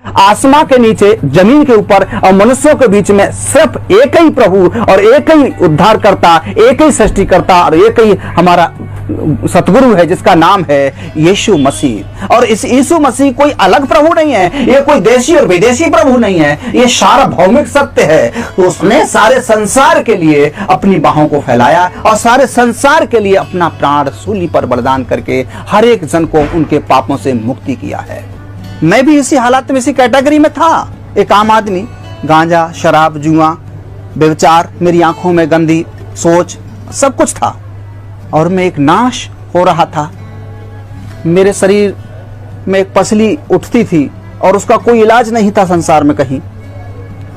आसमां के नीचे, जमीन के ऊपर और मनुष्यों के बीच में सिर्फ एक ही प्रभु और एक ही उद्धारकर्ता, एक ही सृष्टिकर्ता और एक ही हमारा सतगुरु है, जिसका नाम है यीशु मसीह। और इस यीशु मसीह कोई अलग प्रभु नहीं है, ये कोई देशी और विदेशी प्रभु नहीं है, ये सार्वभौमिक सत्य है। तो उसने सारे संसार के लिए अपनी बाहों को फैलाया और सारे संसार के लिए अपना प्राण सूली पर बलिदान करके हर एक जन को उनके पापों से मुक्ति किया है। मैं भी इसी हालात में, इसी कैटेगरी में था, एक आम आदमी। गांजा, शराब, जुआ, व्यभिचार, मेरी आंखों में गंदी सोच, सब कुछ था और मैं एक नाश हो रहा था। मेरे शरीर में एक पसली उठती थी और उसका कोई इलाज नहीं था संसार में कहीं।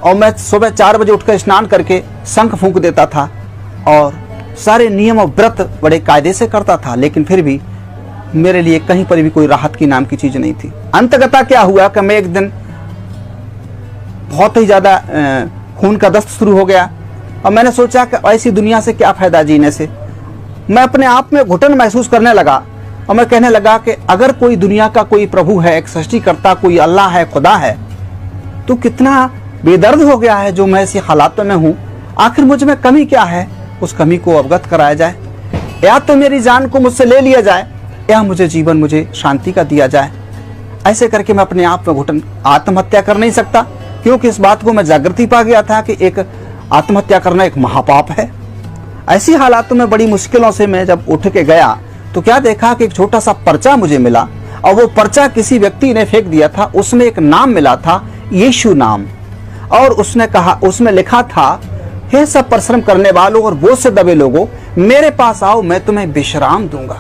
और मैं सुबह 4 बजे उठकर स्नान करके शंख फूंक देता था और सारे नियम और व्रत बड़े कायदे से करता था, लेकिन फिर भी मेरे लिए कहीं पर भी कोई राहत की नाम की चीज नहीं थी। अंततः क्या हुआ कि मैं एक दिन बहुत ही ज्यादा खून का दस्त शुरू हो गया और मैंने सोचा कि ऐसी दुनिया से क्या फायदा जीने से। मैं अपने आप में घुटन महसूस करने लगा और मैं कहने लगा कि अगर कोई दुनिया का कोई प्रभु है, एक सृष्टिकर्ता, कोई अल्लाह है, खुदा है, तो कितना बेदर्द हो गया है जो मैं ऐसी हालातों में हूं। आखिर मुझ में कमी क्या है, उस कमी को अवगत कराया जाए, या तो मेरी जान को मुझसे ले लिया जाए या मुझे शांति का दिया जाए। ऐसे करके मैं अपने आप में घुटन, आत्महत्या कर नहीं सकता, क्योंकि इस बात को मैं जागृति पा गया था कि एक आत्महत्या करना एक महापाप है। ऐसी हालातों में बड़ी मुश्किलों से मैं जब उठ के गया तो क्या देखा कि एक छोटा सा पर्चा मुझे मिला और वो पर्चा किसी व्यक्ति ने फेंक दिया था। उसमें एक नाम मिला था, यीशु नाम, और उसने कहा, उसमें लिखा था, हे सब परिश्रम करने वालों और बोझ से दबे लोगों, मेरे पास आओ, मैं तुम्हें विश्राम दूंगा।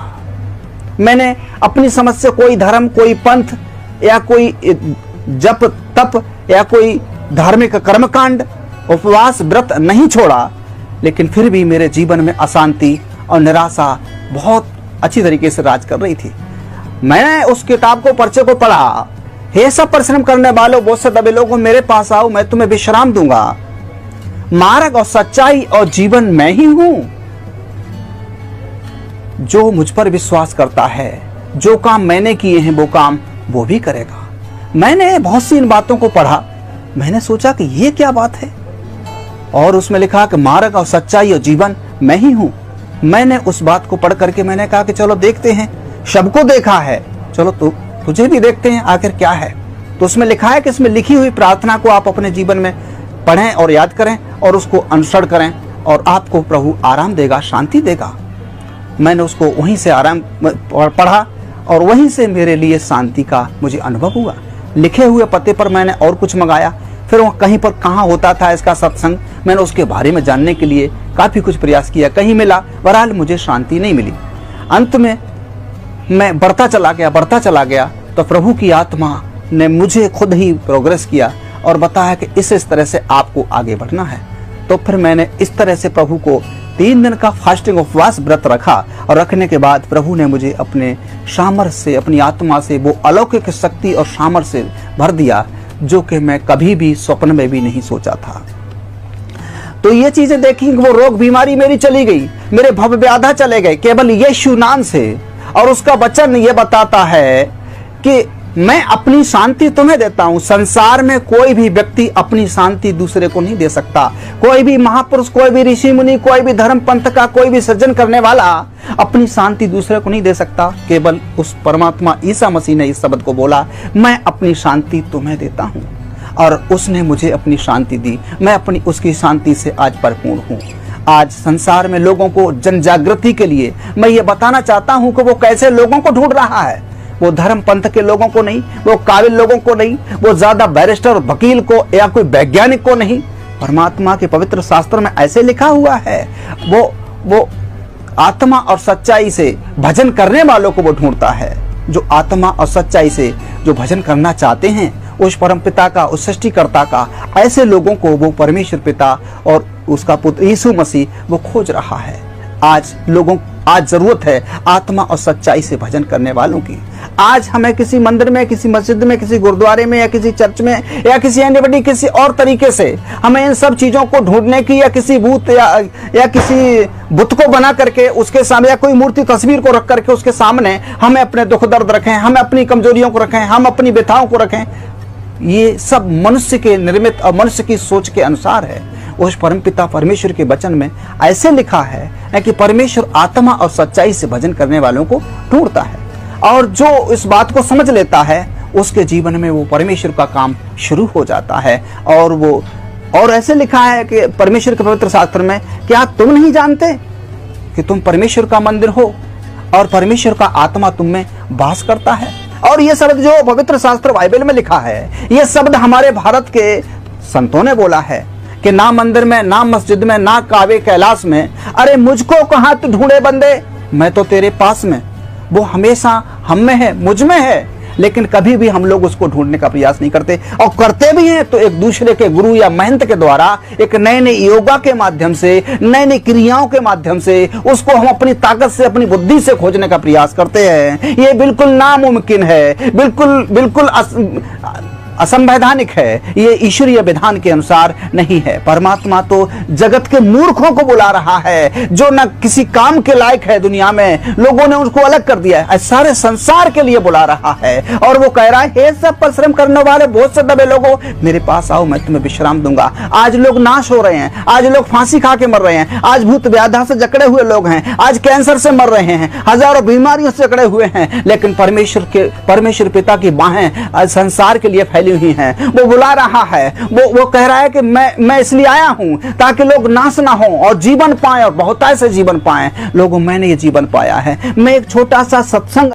मैंने अपनी समझ से कोई धर्म, कोई पंथ या कोई जप तप या कोई धार्मिक कर्मकांड, उपवास, व्रत नहीं छोड़ा, लेकिन फिर भी मेरे जीवन में अशांति और निराशा बहुत अच्छी तरीके से राज कर रही थी। मैंने उस किताब को, पर्चे को पढ़ा, हे सब परिश्रम करने वालों, बोझ से दबे लोगों, मेरे पास आओ, मैं तुम्हें विश्राम दूंगा। मार्ग और सच्चाई और जीवन मैं ही हूं। जो मुझ पर विश्वास करता है, जो काम मैंने किए हैं वो काम वो भी करेगा। मैंने बहुत सी इन बातों को पढ़ा, मैंने सोचा कि ये क्या बात है, और उसमें लिखा कि मार्ग और सच्चाई और जीवन मैं ही हूं। मैंने उस बात को पढ़ करके मैंने कहा कि चलो देखते हैं, सबको देखा है, चलो तुझे भी देखते हैं आखिर क्या है। तो उसमें लिखा है कि इसमें लिखी हुई प्रार्थना को आप अपने जीवन में पढ़ें और याद करें और उसको अनुसरण करें और आपको प्रभु आराम देगा, शांति देगा। मैंने उसको वहीं से आराम पढ़ा और वहीं से मेरे लिए शांति का मुझे अनुभव हुआ। लिखे हुए पते पर मैंने और कुछ मंगाया, फिर वह कहीं पर कहाँ होता था इसका सत्संग, मैंने उसके बारे में जानने के लिए काफी कुछ प्रयास किया, कहीं मिला, बहरहाल मुझे शांति नहीं मिली। अंत में मैं बढ़ता चला गया तो प्रभु की आत्मा ने मुझे खुद ही प्रोग्रेस किया और बताया कि इस तरह से आपको आगे बढ़ना है। तो फिर मैंने इस तरह से प्रभु को 3 दिन का फास्टिंग उपवास व्रत रखा और रखने के बाद प्रभु ने मुझे अपने सामर्थ्य से, अपनी आत्मा से वो अलौकिक शक्ति और सामर्थ्य से भर दिया जो कि मैं कभी भी स्वप्न में भी नहीं सोचा था। तो ये चीजें देखी, वो रोग बीमारी मेरी चली गई, मेरे भव व्याधा चले गए केवल यीशु नाम से। और उसका वचन ये बताता है कि मैं अपनी शांति तुम्हें देता हूं। संसार में कोई भी व्यक्ति अपनी शांति दूसरे को नहीं दे सकता। कोई भी महापुरुष, कोई भी ऋषि मुनि, कोई भी धर्म पंथ का कोई भी सृजन करने वाला अपनी शांति दूसरे को नहीं दे सकता। केवल उस परमात्मा ईसा मसीह ने इस शब्द को बोला, मैं अपनी शांति तुम्हें देता हूं, और उसने मुझे अपनी शांति दी। मैं अपनी उसकी शांति से आज परिपूर्ण हूं। आज संसार में लोगों को जन जागृति के लिए मैं ये बताना चाहता हूं कि वो कैसे लोगों को ढूंढ रहा है। वो धर्म पंथ के लोगों को नहीं, वो काबिल लोगों को नहीं, वो ज्यादा बैरिस्टर वकील को या कोई वैज्ञानिक को नहीं। परमात्मा के पवित्र शास्त्र में ऐसे लिखा हुआ है, वो आत्मा और सच्चाई से भजन करने वालों को वो ढूंढता है। जो आत्मा और सच्चाई से जो भजन करना चाहते हैं उस परम पिता का, उस सृष्टिकर्ता का, ऐसे लोगों को वो परमेश्वर पिता और उसका पुत्र यीशु मसीह वो खोज रहा है। आज जरूरत है आत्मा और सच्चाई से भजन करने वालों की। आज हमें किसी मंदिर में, किसी मस्जिद में, किसी गुरुद्वारे में या किसी चर्च में या किसी एनीबडी किसी और तरीके से हमें इन सब चीजों को ढूंढने की, या किसी भूत या किसी बुत को बना करके उसके सामने, या कोई मूर्ति तस्वीर को रख करके उसके सामने हमें अपने दुख दर्द रखें, हम अपनी कमजोरियों को रखें, हम अपनी व्यथाओं को रखें। ये सब मनुष्य के निर्मित और मनुष्य की सोच के अनुसार है। उस परमपिता परमेश्वर के वचन में ऐसे लिखा है कि परमेश्वर आत्मा और सच्चाई से भजन करने वालों को ढूंढता है, और जो इस बात को समझ लेता है उसके जीवन में वो परमेश्वर का काम शुरू हो जाता है। और ऐसे लिखा है कि परमेश्वर के पवित्र शास्त्र में, क्या तुम नहीं जानते कि तुम परमेश्वर का मंदिर हो और परमेश्वर का आत्मा तुम में वास करता है। और ये शब्द जो पवित्र शास्त्र बाइबल में लिखा है, ये शब्द हमारे भारत के संतों ने बोला है कि ना मंदिर में, ना मस्जिद में, ना काबे कैलाश में, अरे मुझको कहाँ तू ढूंढे बंदे, मैं तो तेरे पास में। वो हमेशा हम में है, मुझ में है, लेकिन कभी भी हम लोग उसको ढूंढने का प्रयास नहीं करते, और करते भी हैं तो एक दूसरे के गुरु या महंत के द्वारा, एक नए नए योगा के माध्यम से, नए नई क्रियाओं के माध्यम से उसको हम अपनी ताकत से, अपनी बुद्धि से खोजने का प्रयास करते हैं। ये बिल्कुल नामुमकिन है, बिल्कुल असंवैधानिक है, ये ईश्वरीय विधान के अनुसार नहीं है। परमात्मा तो जगत के मूर्खों को बुला रहा है, जो न किसी काम के लायक है, दुनिया में लोगों ने उसको अलग कर दिया है, सारे संसार के लिए बुला रहा है। और वो कह रहा है, हे सब परिश्रम करने वाले बहुत से दबे लोगों, मेरे पास आओ, मैं तुम्हें विश्राम दूंगा। आज लोग नाश हो रहे हैं, आज लोग फांसी खा के मर रहे हैं, आज भूत व्याधा से जकड़े हुए लोग हैं, आज कैंसर से मर रहे हैं, हजारों बीमारियों से जकड़े हुए हैं, लेकिन परमेश्वर पिता की बाहें आज संसार के लिए फैली हुई हैं। वो बुला रहा है, वो कह रहा है कि मैं इसलिए आया हूं ताकि लोग नाश ना हो और जीवन पाएं, और बहुतायत से जीवन पाएं। लोगों, मैंने ये जीवन पाया है। मैं एक छोटा सा सत्संग